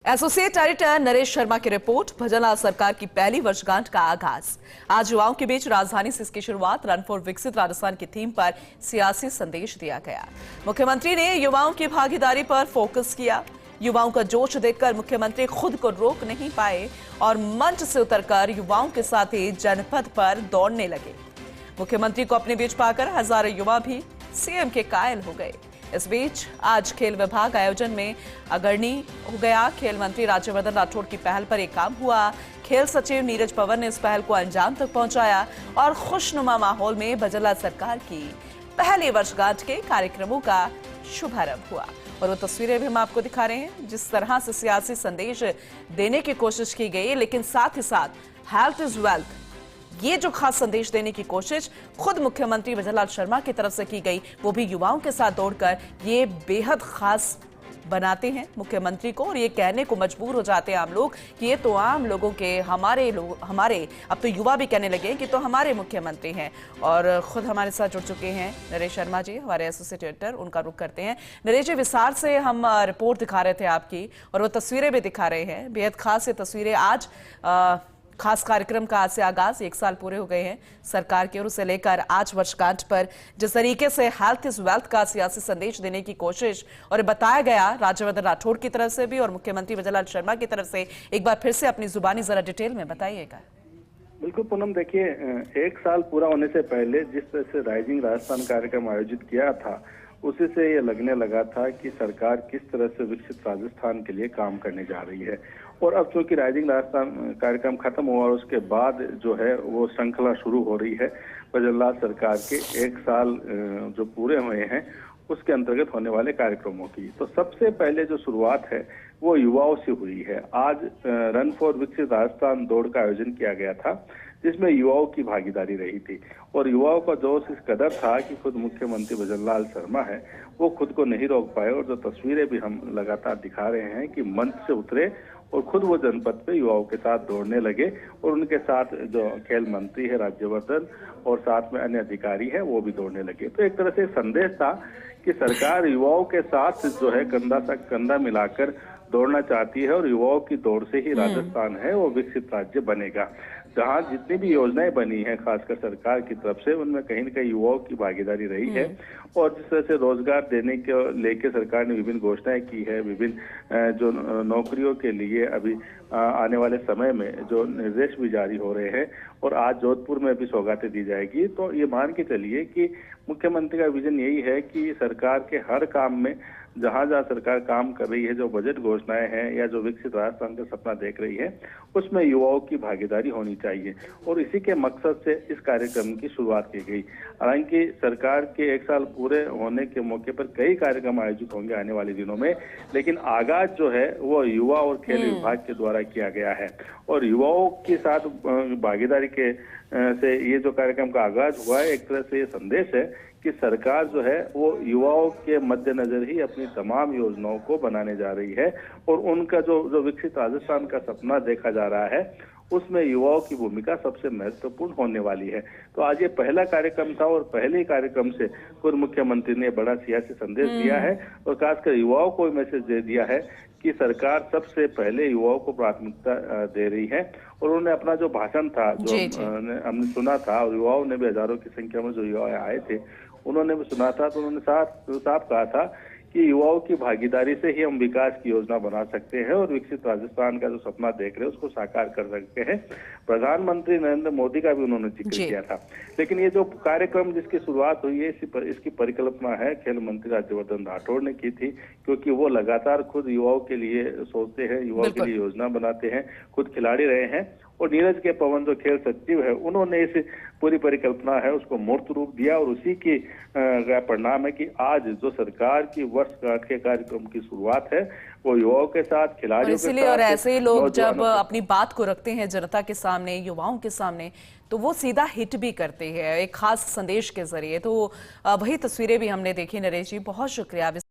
Associate editor Naresh Sharma की report. Bhajanlal सरकार की पहली वर्षगांठ का आगाज आज युवाओं के बीच राजधानी से इसकी शुरुआत रन फॉर विकसित राजस्थान की थीम पर सियासी संदेश दिया गया। मुख्यमंत्री ने युवाओं की भागीदारी पर फोकस किया। युवाओं का जोश देखकर मुख्यमंत्री खुद को रोक नहीं पाए और मंच से उतरकर युवाओं के साथ ही जनपद पर दौड़ने लगे। मुख्यमंत्री को अपने बीच पाकर हजारों युवा भी सीएम के कायल हो गए। इस बीच आज खेल विभाग आयोजन में अग्रणी हो गया। खेल मंत्री राज्यवर्धन राठौड़ की पहल पर एक काम हुआ। खेल सचिव नीरज पवन ने इस पहल को अंजाम तक पहुंचाया और खुशनुमा माहौल में भजनलाल सरकार की पहली वर्षगांठ के कार्यक्रमों का शुभारंभ हुआ। और वो तस्वीरें भी हम आपको दिखा रहे हैं जिस तरह से सियासी संदेश देने की कोशिश की गई, लेकिन साथ ही साथ हेल्थ इज वेल्थ, ये जो खास संदेश देने की कोशिश खुद मुख्यमंत्री भजनलाल शर्मा की तरफ से की गई, वो भी युवाओं के साथ दौड़कर ये बेहद खास बनाते हैं मुख्यमंत्री को। और ये कहने को मजबूर हो जाते हैं आम लोग कि ये तो आम लोगों के हमारे अब तो युवा भी कहने लगे कि तो हमारे मुख्यमंत्री हैं। और खुद हमारे साथ जुड़ चुके हैं नरेश शर्मा जी, हमारे एसोसिएट एडिटर। उनका रुख करते हैं। नरेश जी, विस्तार से हम रिपोर्ट दिखा रहे थे आपकी और वो तस्वीरें भी दिखा रहे हैं। बेहद खास ये तस्वीरें। आज खास कार्यक्रम का आज से आगाज, 1 साल पूरे हो गए हैं सरकार की ओर से लेकर आज वर्षगांठ पर जिस तरीके से हेल्थ इज वेल्थ का सियासी संदेश देने की कोशिश और बताया गया राज्यवर्धन राठौड़ की तरफ से भी और मुख्यमंत्री भजनलाल शर्मा की तरफ से, एक बार फिर से अपनी जुबानी जरा डिटेल में बताइएगा। बिल्कुल पूनम, देखिए 1 साल पूरा होने से पहले जिस तरह से राइजिंग राजस्थान कार्यक्रम आयोजित किया था, उसी से ये लगने लगा था कि सरकार किस तरह से विकसित राजस्थान के लिए काम करने जा रही है। और अब चूंकि राइजिंग राजस्थान कार्यक्रम खत्म हुआ और उसके बाद जो है वो श्रृंखला शुरू हो रही है भजनलाल सरकार के 1 साल जो पूरे हुए हैं उसके अंतर्गत होने वाले कार्यक्रमों की। तो सबसे पहले जो शुरुआत है वो युवाओं से हुई है। आज रन फॉर विकसित राजस्थान दौड़ का आयोजन किया गया था जिसमें युवाओं की भागीदारी रही थी। और युवाओं का जोश इस कदर था कि खुद मुख्यमंत्री भजनलाल शर्मा है वो खुद को नहीं रोक पाए। और जो तस्वीरें भी हम लगातार दिखा रहे हैं कि मंच से उतरे और खुद वो जनपद पे युवाओं के साथ दौड़ने लगे और उनके साथ जो खेल मंत्री है राज्यवर्धन और साथ में अन्य अधिकारी है वो भी दौड़ने लगे। तो एक तरह से संदेश था कि सरकार युवाओं के साथ जो है कंधा से कंधा मिलाकर दौड़ना चाहती है और युवाओं की दौड़ से ही राजस्थान है वो विकसित राज्य बनेगा। जहाँ जितनी भी योजनाएं बनी है खासकर सरकार की तरफ से, उनमें कहीं न कहीं युवाओं की भागीदारी रही है। और जिस तरह से रोजगार देने के लेके सरकार ने विभिन्न घोषणाएं की है, विभिन्न जो नौकरियों के लिए अभी आने वाले समय में जो निर्देश भी जारी हो रहे हैं और आज जोधपुर में भी सौगातें दी जाएगी। तो ये मान के चलिए कि मुख्यमंत्री का विजन यही है कि सरकार के हर काम में जहां जहां सरकार काम कर रही है, जो बजट घोषणाएं हैं या जो विकसित राजस्थान का सपना देख रही है, उसमें युवाओं की भागीदारी होनी चाहिए। और इसी के मकसद से इस कार्यक्रम की शुरुआत की गई। हालांकि सरकार के 1 साल पूरे होने के मौके पर कई कार्यक्रम आयोजित होंगे आने वाले दिनों में, लेकिन आगाज जो है वो युवा और खेल विभाग के द्वारा किया गया है। और युवाओं के साथ भागीदारी के से ये जो कार्यक्रम का आगाज हुआ है, एक तरह से ये संदेश है कि सरकार जो है वो युवाओं के मद्देनजर ही अपनी तमाम योजनाओं को बनाने जा रही है। और उनका जो विकसित राजस्थान का सपना देखा जा रहा है उसमें युवाओं की भूमिका सबसे महत्वपूर्ण होने वाली है। तो आज ये पहला कार्यक्रम था और पहले ही कार्यक्रम से पूर्व मुख्यमंत्री ने बड़ा सियासी संदेश दिया है और खासकर युवाओं को मैसेज दे दिया है कि सरकार सबसे पहले युवाओं को प्राथमिकता दे रही है। और उन्होंने अपना जो भाषण था जो हमने सुना था और युवाओं ने भी हजारों की संख्या में जो युवा आए थे उन्होंने भी सुना था, तो उन्होंने साफ कहा था कि युवाओं की भागीदारी से ही हम विकास की योजना बना सकते हैं और विकसित राजस्थान का जो सपना देख रहे हैं उसको साकार कर सकते हैं। प्रधानमंत्री नरेंद्र मोदी का भी उन्होंने जिक्र किया था। लेकिन ये जो कार्यक्रम जिसकी शुरुआत हुई है इसकी परिकल्पना है खेल मंत्री राज्यवर्धन राठौड़ ने की थी, क्योंकि वो लगातार खुद युवाओं के लिए सोचते हैं, युवाओं के लिए योजना बनाते हैं, खुद खिलाड़ी रहे हैं। और नीरज के पवन जो खेल सचिव है उन्होंने इस पूरी परिकल्पना है उसको मूर्त रूप दिया और उसी की परिणाम है कि आज जो सरकार की वर्षगांठ के कार्यक्रम की शुरुआत है वो युवाओं के साथ, खिलाड़ियों के साथ। और ऐसे ही लोग जब अपनी बात को रखते हैं जनता के सामने, युवाओं के सामने, तो वो सीधा हिट भी करते हैं एक खास संदेश के जरिए। तो वही तस्वीरें भी हमने देखी नरेश जी, बहुत शुक्रिया।